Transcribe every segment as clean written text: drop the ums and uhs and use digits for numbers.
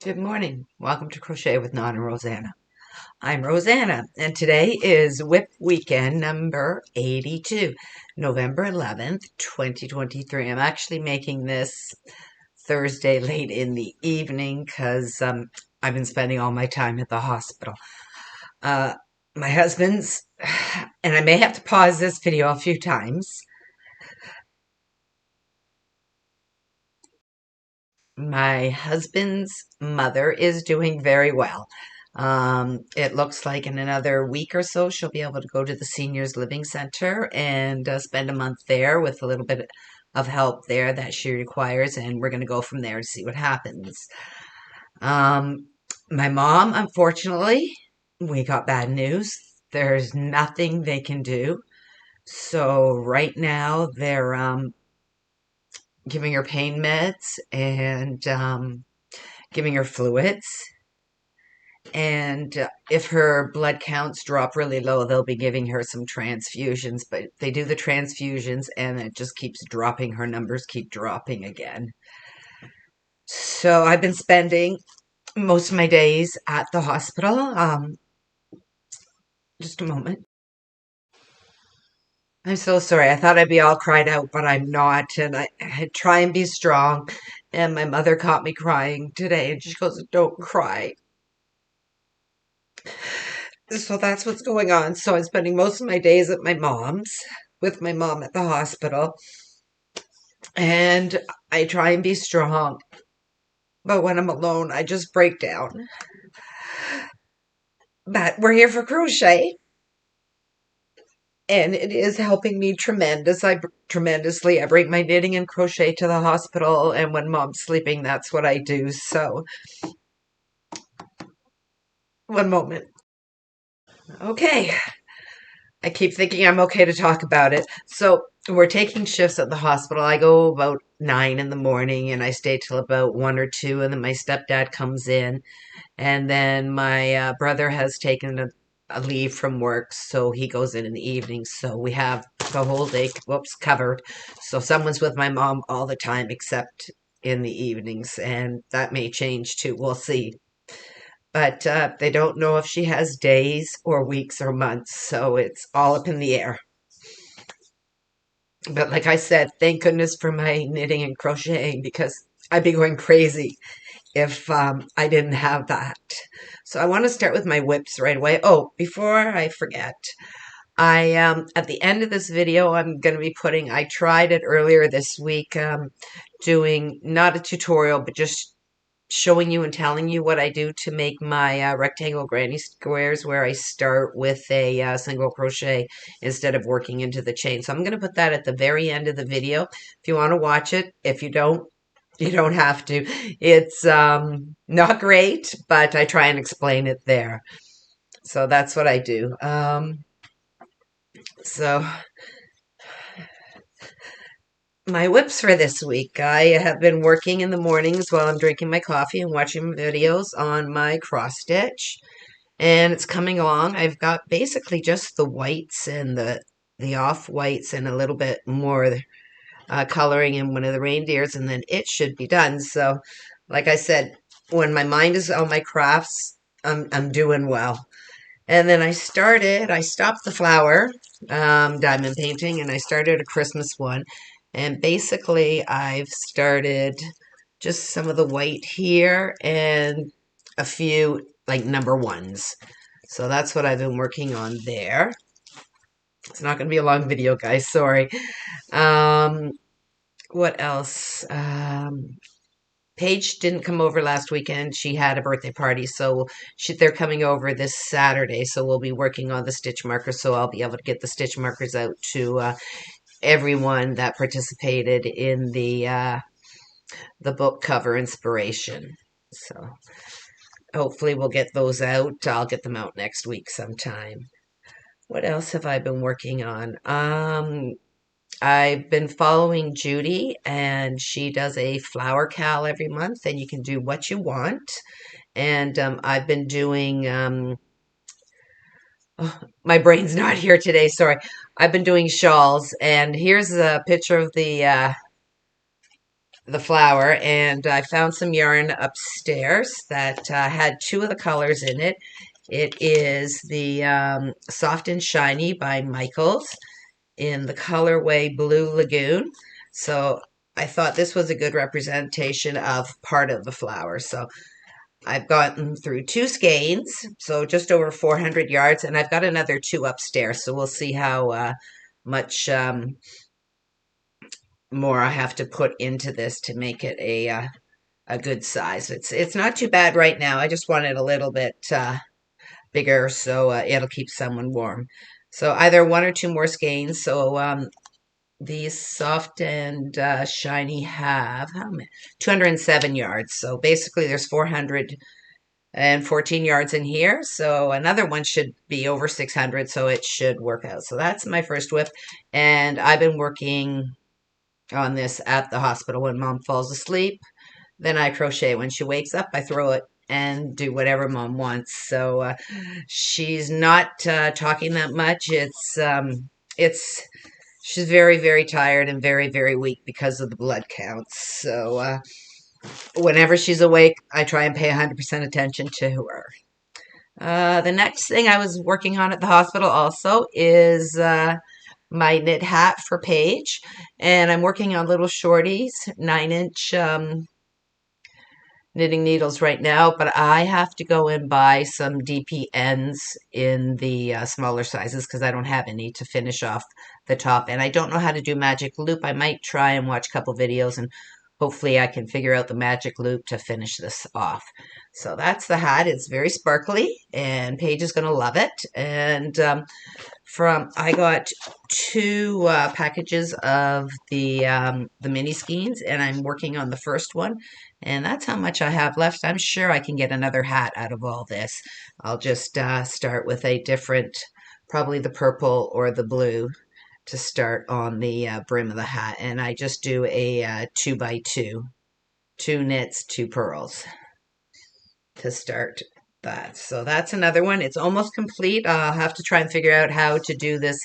Good morning. Welcome to Crochet with Nonna and Rosanna. I'm Rosanna, and today is WIP weekend number 82, November 11th, 2023. I'm actually making this Thursday late in the evening because I've been spending all my time at the hospital. Uh, my husband's, and I may have to pause this video a few times. My husband's mother is doing very well. It looks like in another week or so she'll be able to go to the Seniors Living Center and spend a month there with a little bit of help there that she requires, and we're going to go from there to see what happens. Um, my mom, unfortunately, we got bad news. There's nothing they can do. So right now they're giving her pain meds and giving her fluids. And if her blood counts drop really low, they'll be giving her some transfusions. But they do the transfusions and it just keeps dropping. Her numbers keep dropping again. So I've been spending most of my days at the hospital. Just a moment. I'm so sorry. I thought I'd be all cried out, but I'm not. And I try and be strong. And my mother caught me crying today, and she goes, "Don't cry." So that's what's going on. So I'm spending most of my days at my mom's with my mom at the hospital. And I try and be strong. But when I'm alone, I just break down. But we're here for crochet. And it is helping me tremendously. I bring my knitting and crochet to the hospital. And when mom's sleeping, that's what I do. So, one moment. Okay. I keep thinking I'm okay to talk about it. So we're taking shifts at the hospital. I go about 9 in the morning and I stay till about 1 or 2, and then my stepdad comes in, and then my brother has taken a leave from work, so he goes in the evening. So we have the whole day, whoops, covered. So someone's with my mom all the time except in the evenings, and that may change too. We'll see. But they don't know if she has days or weeks or months, so it's all up in the air. But like I said, thank goodness for my knitting and crocheting, because I'd be going crazy if I didn't have that. So I want to start with my WIPs right away. Oh, before I forget, I at the end of this video, I'm going to be putting, I tried it earlier this week, doing not a tutorial, but just showing you and telling you what I do to make my rectangle granny squares, where I start with a single crochet instead of working into the chain. So I'm going to put that at the very end of the video if you want to watch it. If you don't, you don't have to. It's not great, but I try and explain it there. So that's what I do. So my WIPs for this week. I have been working in the mornings while I'm drinking my coffee and watching videos on my cross stitch, and it's coming along. I've got basically just the whites and the off whites and a little bit more coloring in one of the reindeers, and then it should be done. So, like I said, when my mind is on my crafts, I'm doing well. And then I stopped the flower diamond painting, and I started a Christmas one. And basically, I've started just some of the white here and a few like number ones. So that's what I've been working on there. It's not going to be a long video, guys. Sorry. Um, what else? Paige didn't come over last weekend. She had a birthday party, so they're coming over this Saturday. So we'll be working on the stitch markers. So I'll be able to get the stitch markers out to everyone that participated in the book cover inspiration. So hopefully we'll get those out. I'll get them out next week sometime. What else have I been working on? I've been following Judy, and she does a flower cal every month, and you can do what you want. And I've been doing, oh, my brain's not here today, sorry. I've been doing shawls, and here's a picture of the flower, and I found some yarn upstairs that had two of the colors in it. It is the Soft and Shiny by Michaels in the colorway Blue Lagoon. So I thought this was a good representation of part of the flower. So I've gotten through two skeins, so just over 400 yards, and I've got another two upstairs. So we'll see how much more I have to put into this to make it a good size. It's not too bad right now. I just want it a little bit bigger so it'll keep someone warm. So either one or two more skeins. So these Soft and Shiny have how many? 207 yards. So basically there's 414 yards in here. So another one should be over 600. So it should work out. So that's my first WIP. And I've been working on this at the hospital when Mom falls asleep. Then I crochet. When she wakes up, I throw it and do whatever Mom wants. So she's not talking that much. It's she's very, very tired and very, very weak because of the blood counts. So whenever she's awake, I try and pay 100% attention to her. The next thing I was working on at the hospital also is my knit hat for Paige. And I'm working on little shorties, 9-inch knitting needles right now, but I have to go and buy some DPNs in the smaller sizes because I don't have any to finish off the top. And I don't know how to do magic loop. I might try and watch a couple videos and hopefully I can figure out the magic loop to finish this off. So that's the hat. It's very sparkly and Paige is going to love it. And I got two packages of the mini skeins, and I'm working on the first one, and that's how much I have left. I'm sure I can get another hat out of all this. I'll just start with a different, probably the purple or the blue, to start on the brim of the hat, and I just do a 2x2, two knits, two purls to start that. So that's another one. It's almost complete. I'll have to try and figure out how to do this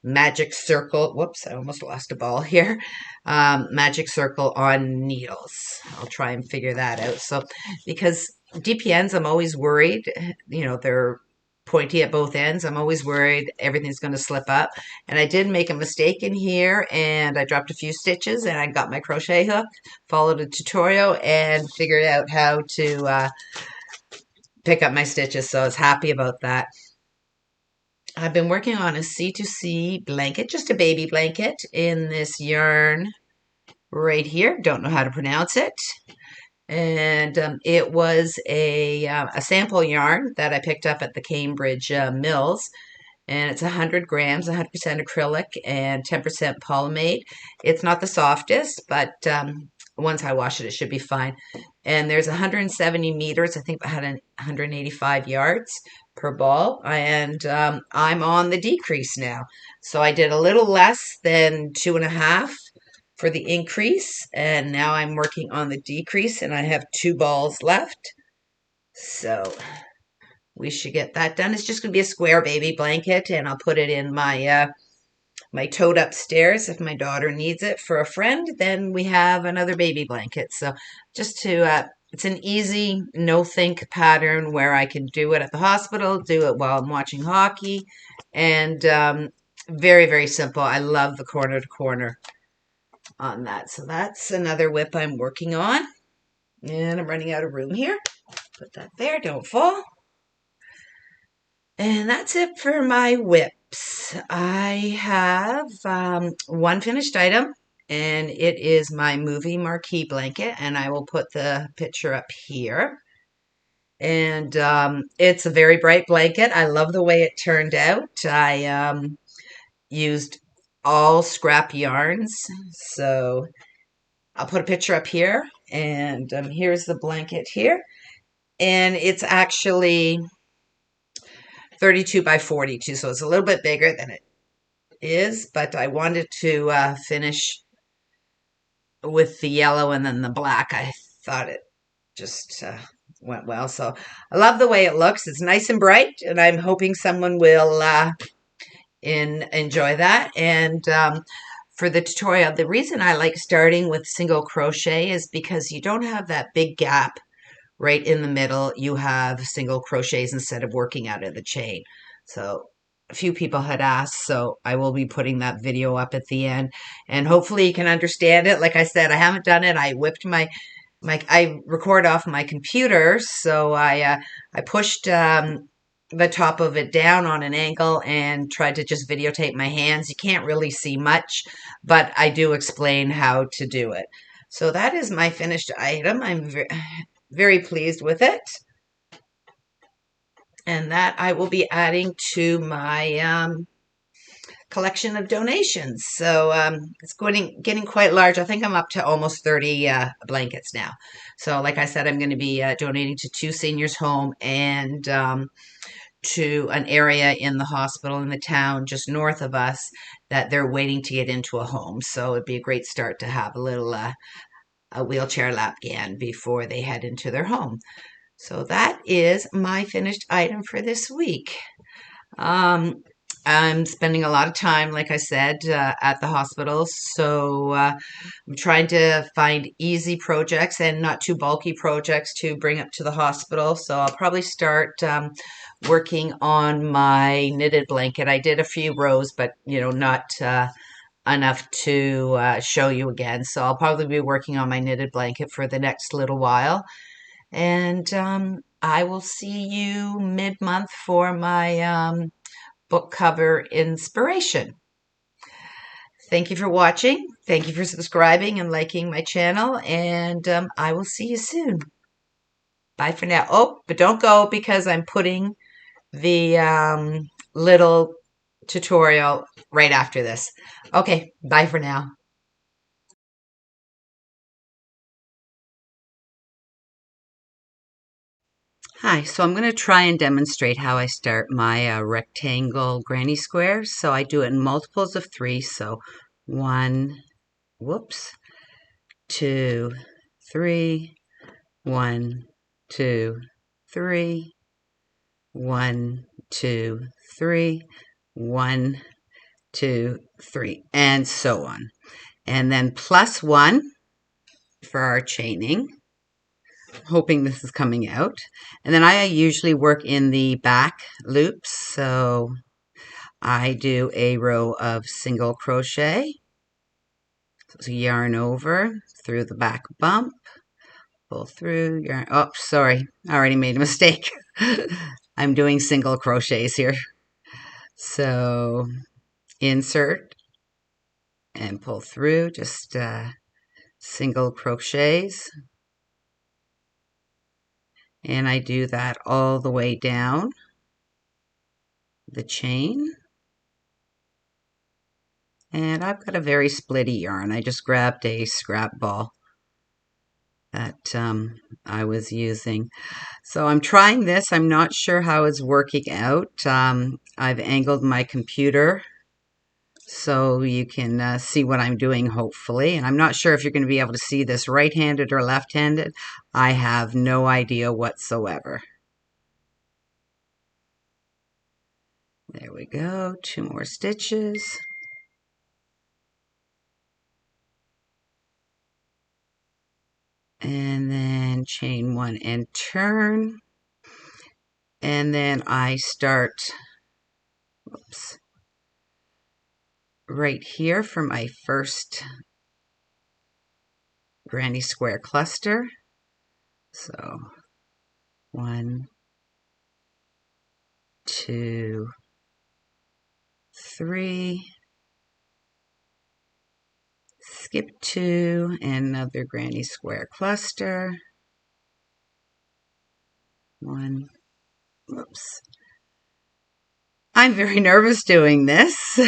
magic circle. Whoops, I almost lost a ball here. Magic circle on needles. I'll try and figure that out. So because DPNs, I'm always worried, they're pointy at both ends. I'm always worried everything's going to slip up. And I did make a mistake in here and I dropped a few stitches and I got my crochet hook, followed a tutorial and figured out how to pick up my stitches, so I was happy about that. I've been working on a C2C blanket, just a baby blanket in this yarn right here. Don't know how to pronounce it. And it was a sample yarn that I picked up at the Cambridge Mills. And it's 100 grams, 100% acrylic and 10% polymate. It's not the softest, but once I wash it, it should be fine. And there's 170 meters. I think I had 185 yards per ball. And I'm on the decrease now. So I did a little less than 2.5 for the increase. And now I'm working on the decrease and I have 2 balls left. So we should get that done. It's just going to be a square baby blanket and I'll put it in my my tote upstairs if my daughter needs it for a friend. Then we have another baby blanket. So just to it's an easy no think pattern where I can do it at the hospital, do it while I'm watching hockey, and very, very simple. I love the corner to corner on that. So that's another WIP I'm working on. And I'm running out of room here. Put that there, don't fall. And that's it for my WIPs. I have one finished item, and it is my movie marquee blanket, and I will put the picture up here. And it's a very bright blanket. I love the way it turned out. I used all scrap yarns, so I'll put a picture up here, and here's the blanket here. And it's actually 32 by 42, so it's a little bit bigger than it is, but I wanted to finish with the yellow and then the black. I thought it just went well, so I love the way it looks. It's nice and bright, and I'm hoping someone will enjoy that. And for the tutorial, the reason I like starting with single crochet is because you don't have that big gap right in the middle. You have single crochets instead of working out of the chain. So a few people had asked, so I will be putting that video up at the end, and hopefully you can understand it. Like I said, I haven't done it. I whipped I record off my computer, so I pushed the top of it down on an angle and tried to just videotape my hands. You can't really see much, but I do explain how to do it. So that is my finished item. I'm very pleased with it. And that I will be adding to my collection of donations. So it's getting quite large. I think I'm up to almost 30 blankets now. So like I said, I'm going to be donating to 2 seniors home and to an area in the hospital in the town just north of us that they're waiting to get into a home. So it'd be a great start to have a little a wheelchair lap gan before they head into their home. So that is my finished item for this week. Um, I'm spending a lot of time, like I said, at the hospital. So I'm trying to find easy projects and not too bulky projects to bring up to the hospital. So I'll probably start working on my knitted blanket. I did a few rows, but not enough to show you again. So I'll probably be working on my knitted blanket for the next little while. And I will see you mid-month for my book cover inspiration. Thank you for watching. Thank you for subscribing and liking my channel. And I will see you soon. Bye for now. Oh, but don't go because I'm putting the little tutorial right after this. Okay, bye for now. Hi, so I'm going to try and demonstrate how I start my rectangle granny square. So I do it in multiples of 3. So 1, whoops, 2, 3, 1, 2, 3, 1, 2, 3, 1, 2, 3, and so on. And then plus 1 for our chaining. Hoping this is coming out. And then I usually work in the back loops. So I do a row of single crochet. So yarn over through the back bump, pull through, yarn. Oh, sorry, I already made a mistake. I'm doing single crochets here. So insert and pull through, just single crochets. And I do that all the way down the chain. And I've got a very splitty yarn. I just grabbed a scrap ball that I was using. So I'm trying this. I'm not sure how it's working out. I've angled my computer so you can see what I'm doing, hopefully. And I'm not sure if you're going to be able to see this right-handed or left-handed. I have no idea whatsoever. There we go. 2 more stitches. And then chain 1 and turn. And then I start, whoops, right here for my first granny square cluster. So 1, 2, 3, skip 2, and another granny square cluster. 1, whoops. I'm very nervous doing this.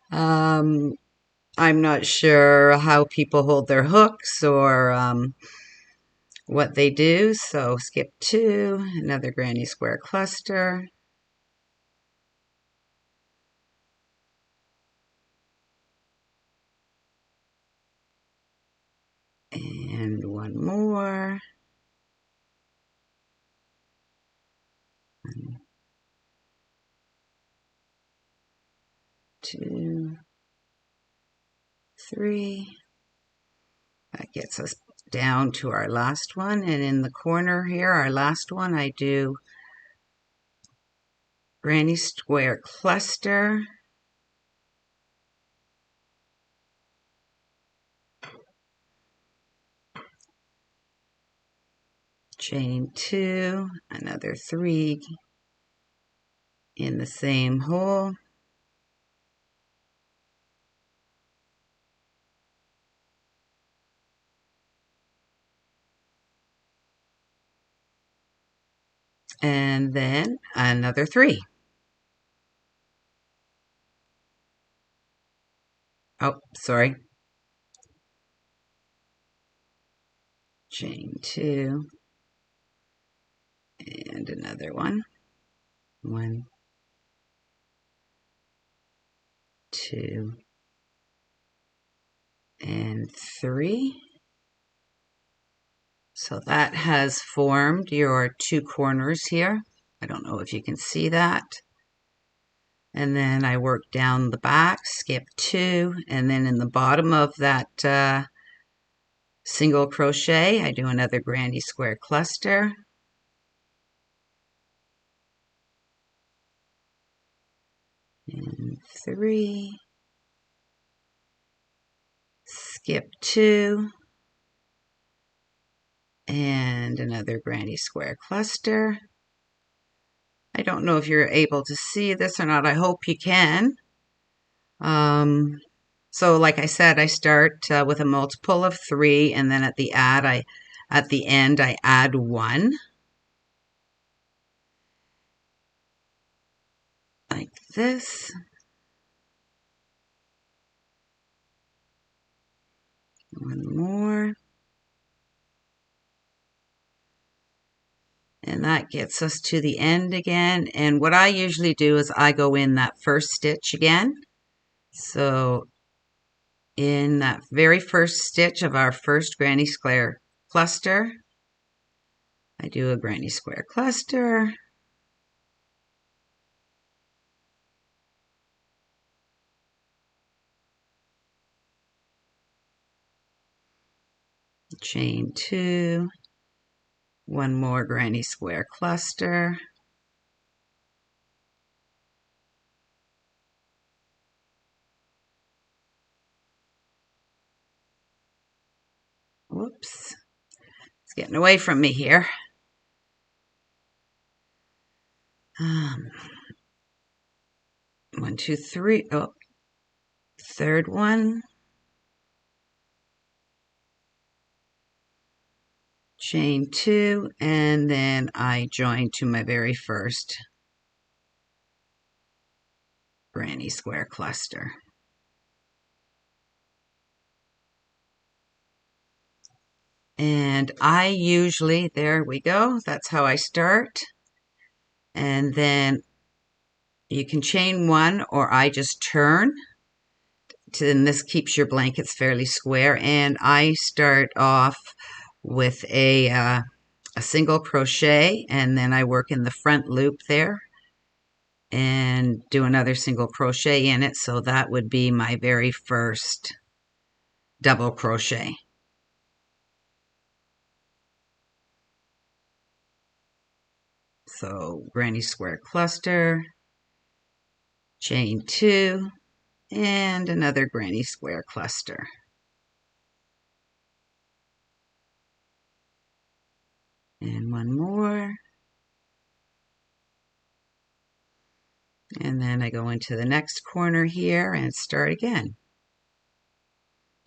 I'm not sure how people hold their hooks or what they do. So skip 2, another granny square cluster. And 1 more. 1, 2, 3. That gets us down to our last one, and in the corner here, our last one, I do granny square cluster, chain 2, another 3 in the same hole, and then another 3. Oh, sorry. Chain 2 and another one. 1, 2, and 3. So that has formed your 2 corners here. I don't know if you can see that. And then I work down the back, skip 2, and then in the bottom of that single crochet, I do another granny square cluster. And 3, skip 2, and another granny square cluster. I don't know if you're able to see this or not. I hope you can. So like I said, I start with a multiple of 3, and then at the end I add 1. Like this. One more. And that gets us to the end again. And what I usually do is I go in that first stitch again. So in that very first stitch of our first granny square cluster, I do a granny square cluster. Chain 2, one more granny square cluster. Whoops, it's getting away from me here. 1, 2, 3. Oh, third one. Chain 2, and then I join to my very first granny square cluster. And I usually, there we go, that's how I start. And then you can chain 1, or I just turn. And this keeps your blankets fairly square. And I start off with a single crochet, and then I work in the front loop there and do another single crochet in it. So that would be my very first double crochet. So granny square cluster, chain 2, and another granny square cluster. And one more. And then I go into the next corner here and start again.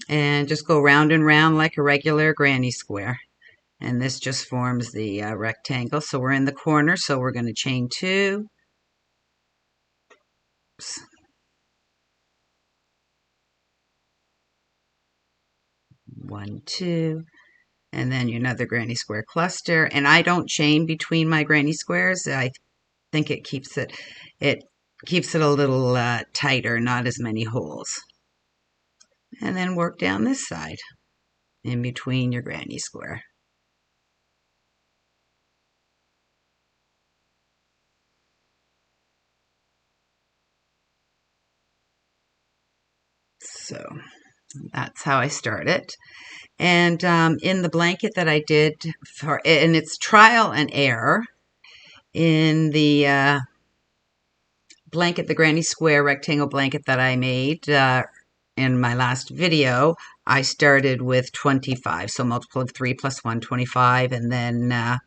And just go round and round like a regular granny square. And this just forms the rectangle. So we're in the corner, so we're going to chain 2. Oops. 1, 2, and then another granny square cluster. And I don't chain between my granny squares. I think it keeps it a little tighter, not as many holes. And then work down this side in between your granny square. So That's how I start it. And in the blanket that I did for, and it's trial and error, in the blanket, the granny square rectangle blanket that I made in my last video, I started with 25. So multiple of 3 plus 1, 25, and then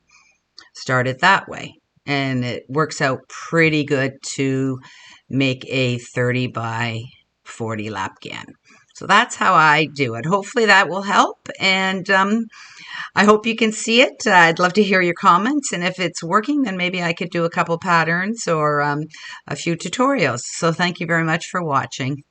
started that way. And it works out pretty good to make a 30 by 40 lapghan. So that's how I do it. Hopefully that will help. And I hope you can see it. I'd love to hear your comments. And if it's working, then maybe I could do a couple patterns or a few tutorials. So thank you very much for watching.